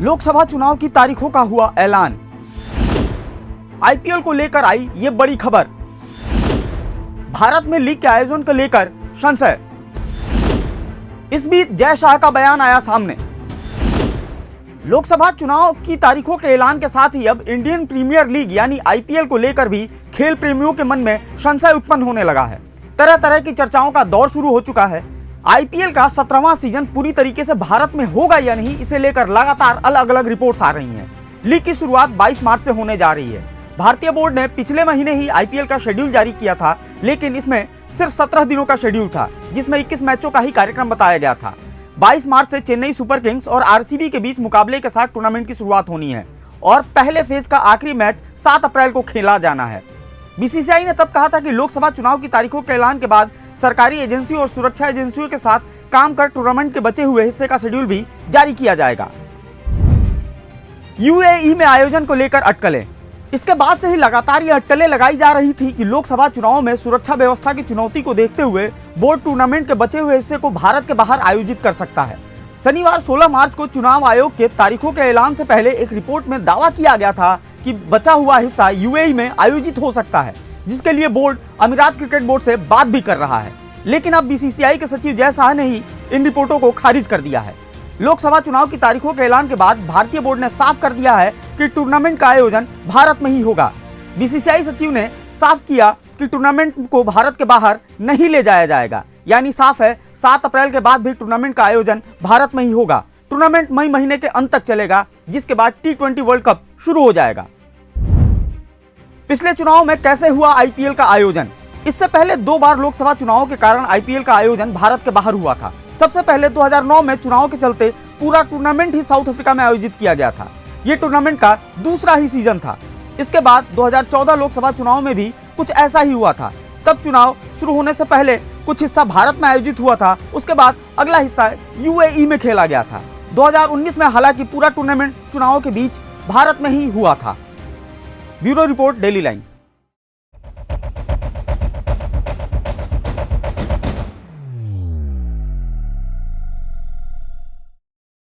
लोकसभा चुनाव की तारीखों का हुआ ऐलान। आईपीएल को लेकर आई ये बड़ी खबर। भारत में लीग के आयोजन को लेकर संशय। इस बीच जय शाह का बयान आया सामने। लोकसभा चुनाव की तारीखों के ऐलान के साथ ही अब इंडियन प्रीमियर लीग यानी आईपीएल को लेकर भी खेल प्रेमियों के मन में संशय उत्पन्न होने लगा है। तरह तरह की चर्चाओं का दौर शुरू हो चुका है। आईपीएल का 17वां सीजन पूरी तरीके से भारत में होगा या नहीं, इसे लेकर लगातार अलग अलग रिपोर्ट्स आ रही हैं। लीग की शुरुआत 22 मार्च से होने जा रही है। भारतीय बोर्ड ने पिछले महीने ही आईपीएल का शेड्यूल जारी किया था, लेकिन इसमें सिर्फ 17 दिनों का शेड्यूल था, जिसमें 21 मैचों का ही कार्यक्रम बताया गया था। 22 मार्च से चेन्नई सुपर किंग्स और आरसीबी के बीच मुकाबले के साथ टूर्नामेंट की शुरुआत होनी है और पहले फेज का आखिरी मैच 7 अप्रैल को खेला जाना है। बीसीसीआई ने तब कहा था कि लोकसभा चुनाव की तारीखों के ऐलान के बाद सरकारी एजेंसी और सुरक्षा एजेंसियों के साथ काम कर टूर्नामेंट के बचे हुए हिस्से का शेड्यूल भी जारी किया जाएगा। यूएई में आयोजन को लेकर अटकलें। इसके बाद से ही लगातार ये अटकलें लगाई जा रही थी कि लोकसभा चुनाव में सुरक्षा व्यवस्था की चुनौती को देखते हुए बोर्ड टूर्नामेंट के बचे हुए हिस्से को भारत के बाहर आयोजित कर सकता है। शनिवार 16 मार्च को चुनाव आयोग के तारीखों के ऐलान से पहले एक रिपोर्ट में दावा किया गया था कि बचा हुआ हिस्सा यूएई में आयोजित हो सकता है, जिसके लिए बोर्ड अमीरात क्रिकेट बोर्ड से बात भी कर रहा है। लेकिन अब बीसीसीआई के सचिव जय शाह ने ही इन रिपोर्टों को खारिज कर दिया है। लोकसभा चुनाव की तारीखों के ऐलान के बाद भारतीय बोर्ड ने साफ कर दिया है कि टूर्नामेंट का आयोजन भारत में ही होगा। बीसीसीआई सचिव ने साफ किया कि टूर्नामेंट को भारत के बाहर नहीं ले जाया जाएगा, यानी साफ है 7 अप्रैल के बाद भी टूर्नामेंट का आयोजन भारत में ही होगा। टूर्नामेंट मई महीने के अंत तक चलेगा, जिसके बाद T20 वर्ल्ड कप शुरू हो जाएगा। पिछले चुनाव में कैसे हुआ आईपीएल का आयोजन? इससे पहले 2 बार लोकसभा चुनाव के कारण आईपीएल का आयोजन भारत के बाहर हुआ था। सबसे पहले 2009 में चुनाव के चलते पूरा टूर्नामेंट ही साउथ अफ्रीका में आयोजित किया गया था। ये टूर्नामेंट का दूसरा ही सीजन था। इसके बाद 2014 लोकसभा चुनाव में भी कुछ ऐसा ही हुआ था। तब चुनाव शुरू होने से पहले कुछ हिस्सा भारत में आयोजित हुआ था, उसके बाद अगला हिस्सा यूएई में खेला गया था। 2019 में हालांकि पूरा टूर्नामेंट चुनावों के बीच भारत में ही हुआ था। Bureau report, daily line.